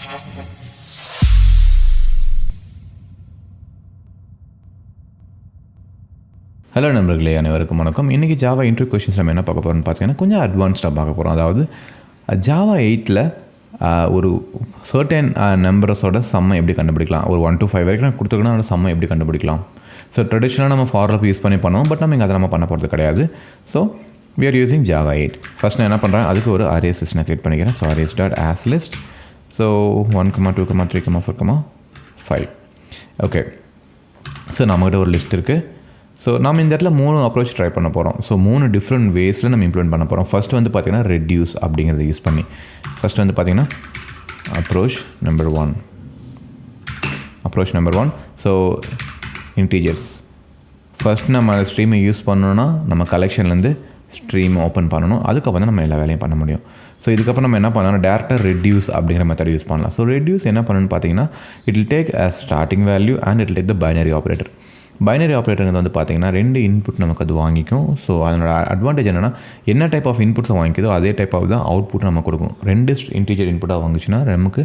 Hello நண்பர்களே, அனைவருக்கும் வணக்கம். இன்றைக்கி ஜாவா இன்ட்ரோ கொஷின்ஸ் நம்ம என்ன பார்க்க போகிறோம்னு பார்த்தீங்கன்னா கொஞ்சம் அட்வான்ஸ்டாக பார்க்க போகிறோம். அதாவது ஜாவா 8ல் ஒரு சர்டன் நம்பர்ஸோட சம்மை எப்படி கண்டுபிடிக்கலாம், ஒரு 1 to 5 வரைக்கும் நான் கொடுத்துருக்கேன்னா அதோட சம்மை எப்படி கண்டுபிடிக்கலாம். ஸோ ட்ரெடிஷ்னலாக நம்ம ஃபார் யூஸ் பண்ணி பண்ணுவோம், பட் நம்ம இங்கே அதை நம்ம பண்ண போகிறது கிடையாது. So we are using Java 8. First நான் என்ன பண்ணுறேன், அதுக்கு ஒரு அரே லிஸ்ட் நான் க்ரியேட் பண்ணிக்கிறேன். So arrays dot as list. So 1, 2, 3, 4, 5. Okay, so நம்மகிட்ட ஒரு லிஸ்ட் இருக்குது. ஸோ நம்ம இந்த இடத்துல 3 அப்ரோச் ட்ரை பண்ண போகிறோம். ஸோ 3 டிஃப்ரெண்ட் வேஸில் நம்ம இம்ப்ளிமெண்ட் பண்ண போகிறோம். ஃபஸ்ட்டு வந்து பார்த்திங்கன்னா ரெடியூஸ் அப்படிங்கிறத யூஸ் பண்ணி ஃபஸ்ட் வந்து பார்த்திங்கன்னா approach number 1. So integers first நம்ம ஸ்ட்ரீமை யூஸ் பண்ணோன்னா நம்ம கலெக்ஷன்லேருந்து ஸ்ட்ரீம் ஓப்பன் பண்ணணும். அதுக்கப்புறம் தான் நம்ம எல்லா வேலையும் பண்ண முடியும். ஸோ இதுக்கப்புறம் நம்ம என்ன பண்ணலாம், டேரெக்டாக ரெடியூஸ் அப்படிங்கிற மெத்தட் யூஸ் பண்ணலாம். ஸோ ரெடியூஸ் என்ன பண்ணணும்னு பார்த்தீங்கன்னா it will take a starting value and it take the binary operator. Binary operator வந்து பார்த்திங்கன்னா 2 இன்புட் நமக்கு அது வாங்கிக்கும். ஸோ அதனோட அட்வான்டேஜ் என்னென்னா என்ன டைப் ஆஃப் இன்புட்ஸை வாங்கிக்குதோ அதே டைப் ஆஃப் தான் அவுட்புட் நமக்கு கொடுக்கும். 2 இன்டீஜர் இன்புட்டாக வாங்கிச்சுன்னா நமக்கு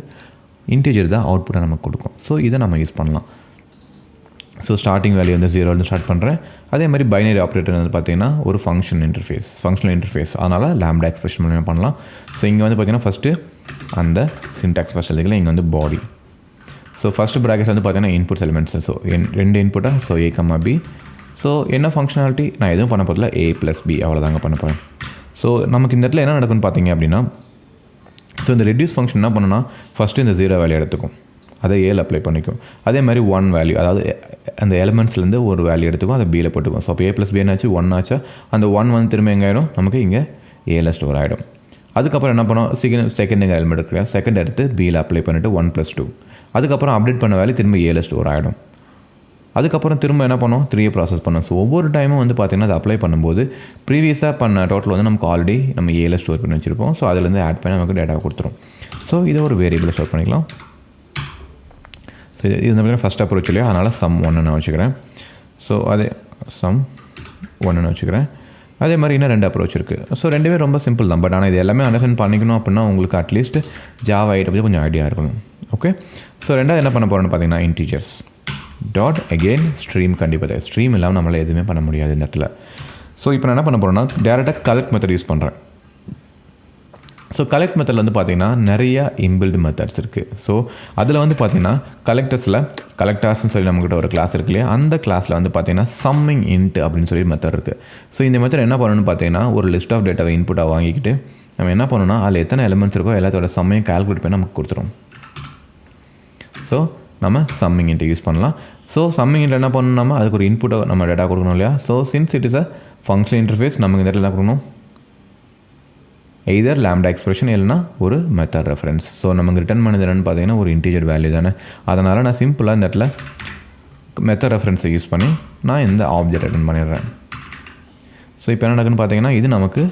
இன்டீஜர் தான் அவுட்புட்டை நமக்கு கொடுக்கும். ஸோ இதை நம்ம யூஸ் பண்ணலாம். ஸோ ஸ்டார்டிங் வேல்யூ வந்து 0 ஸ்டார்ட் பண்ணுறேன். அதே மாதிரி பைனரி ஆப்ரேட்டர் வந்து பார்த்திங்கன்னா ஒரு ஃபங்க்ஷனல் இன்டர்ஃபேஸ் அதனால் லாம்டா எக்ஸ்பிரஷன் மூலமாக பண்ணலாம். ஸோ இங்கே வந்து பார்த்திங்கன்னா ஃபஸ்ட்டு அந்த சின்டாக்ஸ் ஃபஸ்ட் எழுதிக்கலாம். இங்கே வந்து பாடி. ஸோ ஃபஸ்ட்டு ப்ராக்கெட்ஸ் வந்து பார்த்தீங்கன்னா இன்புட்ஸ் எலிமெண்ட்ஸ். ஸோ 2 இன்புட்டாக. So A, B. ஸோ என்ன ஃபங்க்ஷனாலிட்டி நான் எதுவும் பண்ண போதில்லை, A + B அவ்வளோதாங்க பண்ண போகிறேன். ஸோ நமக்கு இந்த இடத்துல என்ன நடக்குன்னு பார்த்தீங்க அப்படின்னா, ஸோ இந்த ரெடியூஸ் ஃபங்க்ஷன் என்ன பண்ணுன்னா ஃபஸ்ட்டு இந்த 0 வேல்யூ எடுத்துக்கும், அதை ஏல அப்ளை பண்ணிக்கும். அதே மாதிரி 1 வேல்யூ, அதாவது அந்த எலிமெண்ட்ஸ்லேருந்து ஒரு வேல்யூ எடுத்துக்கும், அதை Bயில் போட்டுக்கும். ஸோ அப்போ A + B என்னாச்சு 1 ஆச்சா, அந்த 1 வந்து திரும்ப எங்கே ஆகிடும், நமக்கு இங்கே ஏல ஸ்டோர் ஆகிடும். அதுக்கப்புறம் என்ன பண்ணோம், செகண்ட் எலிமெண்ட் இருக்கு, செகண்ட் எடுத்து Bயில் அப்ளை பண்ணிவிட்டு 1 + 2. அதுக்கப்புறம் அப்டேட் பண்ண வேல்யூ திரும்ப ஏல ஸ்டோர் ஆகிடும். அதுக்கப்புறம் திரும்ப என்ன பண்ணோம், 3 ப்ராசஸ் பண்ணோம். ஸோ ஒவ்வொரு டைமும் வந்து பார்த்திங்கன்னா அதை அப்ளை பண்ணும்போது ப்ரீவியஸாக பண்ண டோட்டல் வந்து நமக்கு ஆல்ரெடி நம்ம ஏல ஸ்டோர் பண்ணி வச்சுருப்போம். ஸோ அதிலேருந்து ஆட் பண்ணி நமக்கு டேட்டா கொடுத்துரும். ஸோ இதை ஒரு வேரியபிளை ஸ்டோர் பண்ணிக்கலாம். ஸோ இது வந்து ஃபஸ்ட் அப்ரோச் இல்லையா, அதனால் சம் 1 நான் வச்சுக்கிறேன். ஸோ அதே சம் 1 வச்சுக்கிறேன். அதே மாதிரி இன்னும் 2 அப்ரோச் இருக்குது. ஸோ ரெண்டுமே ரொம்ப சிம்பிள் தான். பட் ஆனால் இது எல்லாமே அண்டர்ஸ்டாண்ட் பண்ணிக்கணும் அப்படின்னா உங்களுக்கு அட்லீஸ்ட் ஜாவா 8 பற்றி கொஞ்சம் ஐடியா இருக்கணும். ஓகே, ஸோ ரெண்டாவது என்ன பண்ண போகிறோன்னு பார்த்தீங்கன்னா இன்டீஜர்ஸ் டாட் அகெயின் ஸ்ட்ரீம். கண்டிப்பாக ஸ்ட்ரீம் இல்லாமல் நம்மளால் எதுவுமே பண்ண முடியாது இந்த இடத்துல. ஸோ இப்போ நான் என்ன பண்ண போகிறேன்னா டேரெக்டாக கலெக்ட் மெத்தட் யூஸ் பண்ணுறேன். ஸோ கலெக்ட் மெத்தடில் வந்து பார்த்திங்கன்னா நிறையா இன்பில்டு மெத்தட்ஸ் இருக்குது. ஸோ அதில் வந்து பார்த்திங்கன்னா கலெக்டர்ஸ்னு சொல்லி நம்மக்கிட்ட ஒரு கிளாஸ் இருக்கு இல்லையா, அந்த கிளாஸில் வந்து பார்த்திங்கன்னா சம்மிங் இன்ட் அப்படின்னு சொல்லி மெத்தட் இருக்குது. ஸோ இந்த மெத்தட் என்ன பண்ணணும்னு பார்த்தீங்கன்னா ஒரு லிஸ்ட் ஆஃப் டேட்டாவை இன்புட்டாக வாங்கிக்கிட்டு நம்ம என்ன பண்ணணும்னா அதில் எத்தனை எலிமெண்ட்ஸ் இருக்கோ எல்லாத்தோட சம்மையும் கால்குலேட் பண்ணி நமக்கு கொடுத்துரும். ஸோ நம்ம சம்மிங் இன்ட் யூஸ் பண்ணலாம். ஸோ சம்மிங் இன்ட் என்ன பண்ணணும்னா அதுக்கு ஒரு இன்புட்டை நம்ம டேட்டா கொடுக்கணும் இல்லையா. So since it is a functional interface நமக்கு இந்த இடத்துல என்ன கொடுக்கணும், எய்தர் லாம்டா எக்ஸ்பிரஷன் இல்லைனா ஒரு மெத்தட் ரெஃபரன்ஸ். ஸோ நமக்கு ரிட்டர்ன் பண்ணது என்னென்னு பார்த்தீங்கன்னா ஒரு இன்டீஜர் வேல்யூ தானே. அதனால் நான் சிம்பிளாக இந்த இடத்துல மெத்தட் ரெஃபரன்ஸை யூஸ் பண்ணி நான் இந்த ஆப்ஜெக்ட் ரிட்டர்ன் பண்ணிடுறேன். ஸோ இப்போ என்ன நடக்குன்னு பார்த்தீங்கன்னா இது நமக்கு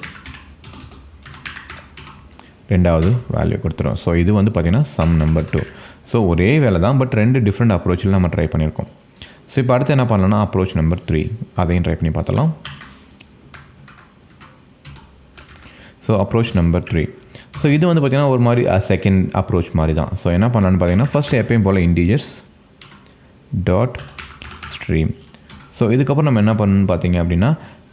2வது வேல்யூ கொடுத்துரும். ஸோ இது வந்து பார்த்திங்கன்னா சம் நம்பர் 2. ஸோ ஒரே வேலை தான், பட் 2 டிஃப்ரெண்ட் அப்ரோச்சில் நம்ம ட்ரை பண்ணியிருக்கோம். ஸோ இப்போ அடுத்து என்ன பண்ணலாம்னா அப்ரோச் நம்பர் 3 அதையும் ட்ரை பண்ணி பார்த்தலாம். So approach number 3. ஸோ இது வந்து பார்த்திங்கன்னா ஒரு மாதிரி செகண்ட் அப்ரோச் மாதிரி தான். ஸோ என்ன பண்ணலான்னு பார்த்தீங்கன்னா ஃபஸ்ட்டு எப்பயும் போல் இன்டீஜர்ஸ் டாட் ஸ்ட்ரீம். ஸோ இதுக்கப்புறம் நம்ம என்ன பண்ணணும்னு பார்த்தீங்க அப்படின்னா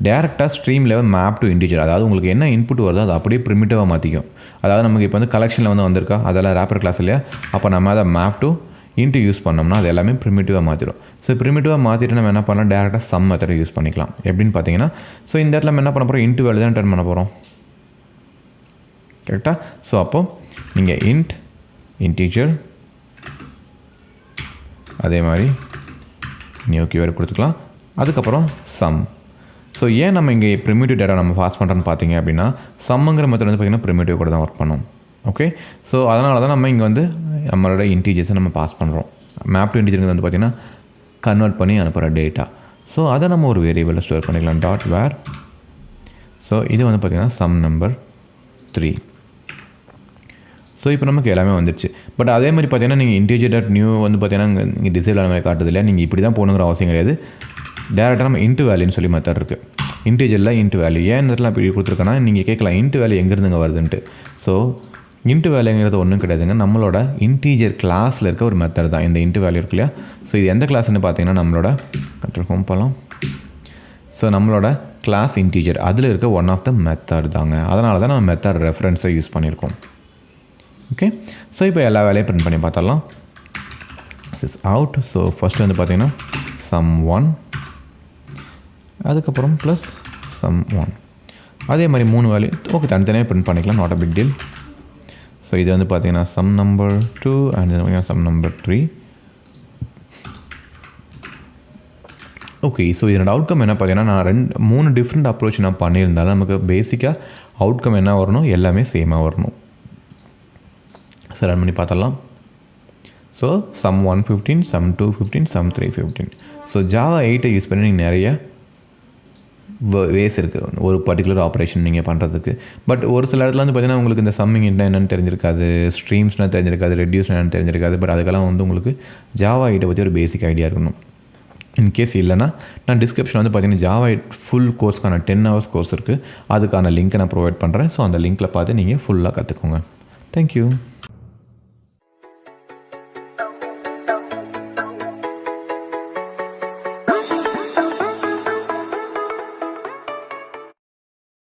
டேரெக்டாக stream level map to integer, அதாவது உங்களுக்கு என்ன இன்புட் வருதோ அதை அப்படியே ப்ரிமிட்டிவாக மாற்றிக்கும். அதாவது நமக்கு இப்போ வந்து கலெக்ஷனில் வந்து வந்திருக்கா அதெல்லாம் ரேப்பர் கிளாஸ் இல்லையா, அப்போ நம்ம அதை மேப் டு இன்ட்டு யூஸ் பண்ணோம்னா அது எல்லாமே ப்ரிமிட்டிவாக மாற்றிடும். ஸோ ப்ரிமிட்டிவாக மாற்றிட்டு நம்ம என்ன பண்ணலாம், டேரெக்டாக சம் மெத்தட் யூஸ் பண்ணிக்கலாம். எப்படின்னு பார்த்தீங்கன்னா ஸோ இந்த இடத்துல நம்ம என்ன பண்ண போகிறோம், இன்ட்டு வேல்யூ தான் ரிட்டர்ன் பண்ண போகிறோம், கரெக்டாக. ஸோ அப்போது நீங்கள் இன்டீஜர் அதே மாதிரி நியூ கீவேர்டு கொடுத்துக்கலாம். அதுக்கப்புறம் சம். ஸோ ஏன் நம்ம இங்கே ப்ரிமிட்டிவ் டேட்டா நம்ம பாஸ் பண்ணுறோன்னு பார்த்தீங்க அப்படின்னா சம்முங்கிற மெத்தட் வந்து பார்த்திங்கன்னா ப்ரிமிட்டிவ் கூட தான் ஒர்க் பண்ணோம். ஓகே, ஸோ அதனால தான் நம்ம இங்கே வந்து நம்மளோட இன்டீஜர்ஸை நம்ம பாஸ் பண்ணுறோம். மேப் டு இன்டீஜர் வந்து பார்த்திங்கன்னா கன்வெர்ட் பண்ணி அனுப்புகிற டேட்டா. ஸோ அதை நம்ம ஒரு வேரியபிளில் ஸ்டோர் பண்ணிக்கலாம் டாட் வேர். ஸோ இது வந்து பார்த்திங்கன்னா சம் நம்பர் 3. ஸோ இப்போ நமக்கு எல்லாமே வந்துடுச்சு. பட் அதே மாதிரி பார்த்தீங்கன்னா நீங்கள் இன்டீஜர் டாட் நியூ வந்து பார்த்தீங்கன்னா நீங்கள் டிசேபிள் ஆன மாதிரி காட்டுறது இல்லை. நீங்கள் இப்படி தான் போகணுங்கிற அவசியம் கிடையாது. டேரெக்டாக நம்ம இன்ட்டு வேல்யூன்னு சொல்லி மெத்தட் இருக்குது. இன்டீஜரில் இன்ட்டு வேல்யூ ஏன் இந்த இடத்துல இப்படி கொடுத்துருக்கேன்னா நீங்கள் கேட்கலாம் இன்ட்டு வேல்யூ எங்கேருந்துங்க வருதுன்ட்டு. ஸோ இன்ட் வேல்யூங்கிறது ஒன்றும் கிடையாதுங்க, நம்மளோட இன்டீஜர் கிளாஸில் இருக்க ஒரு மெத்தட் தான் இந்த இன்ட் வேல்யூ இருக்கு இல்லையா. ஸோ இது எந்த கிளாஸ்ன்னு பார்த்தீங்கன்னா நம்மளோட கண்ட்ரோல் ஹோம் போகலாம். ஸோ நம்மளோட கிளாஸ் இன்டீஜர் அதில் இருக்க ஒன் ஆஃப் த மெத்தட் தாங்க. அதனால தான் நம்ம மெத்தட் ரெஃபரன்ஸை யூஸ் பண்ணியிருக்கோம். ஓகே, ஸோ இப்போ எல்லா வேலையும் பிரிண்ட் பண்ணி பார்த்தரலாம். This is out. So first வந்து பார்த்தீங்கன்னா sum1, அதுக்கப்புறம் ப்ளஸ் sum1. அதே மாதிரி 3 வேல்யூ ஓகே தனித்தனியாக பிரிண்ட் பண்ணிக்கலாம், not a big deal. So இது வந்து பார்த்தீங்கன்னா sum number 2 அண்ட் இது sum number 3. ஓகே, ஸோ இதனோட அவுட்கம் என்ன பார்த்தீங்கன்னா நான் 3 டிஃப்ரெண்ட் அப்ரோச் நான் பண்ணியிருந்தாலும் நமக்கு பேசிக்காக அவுட்கம் என்ன வரணும், எல்லாமே சேமாக வரணும். ஸோ ரன் பண்ணி பார்த்தரலாம். So sum1 15, sum2 15, sum3 15. So Java 8 use பண்ணி நீங்கள் நிறைய வேஸ் இருக்குது ஒரு பர்டிகுலர் ஆப்ரேஷன் நீங்கள் பண்ணுறதுக்கு. பட் ஒரு சில இடத்துல வந்து பார்த்தீங்கன்னா உங்களுக்கு இந்த சம்மிங் என்னென்னு தெரிஞ்சிருக்காது, ஸ்ட்ரீம்ஸ்னால் தெரிஞ்சிருக்காது, ரெடியூஸ் என்னென்னு தெரிஞ்சிருக்காது. பட் அதுக்கெல்லாம் வந்து உங்களுக்கு ஜாவா 8 பற்றி ஒரு பேசிக் ஐடியா இருக்கணும். இன்கேஸ் இல்லைனா நான் டிஸ்கிரிப்ஷன் வந்து பார்த்தீங்கன்னா ஜாவா 8 ஃபுல் கோர்ஸ்க்கான 10 hours கோர்ஸ் இருக்குது, அதுக்கான லிங்க்கை நான் ப்ரொவைட் பண்ணுறேன். ஸோ அந்த லிங்க்கில் பார்த்து நீங்கள் ஃபுல்லாக கற்றுக்கோங்க. தேங்க்யூ.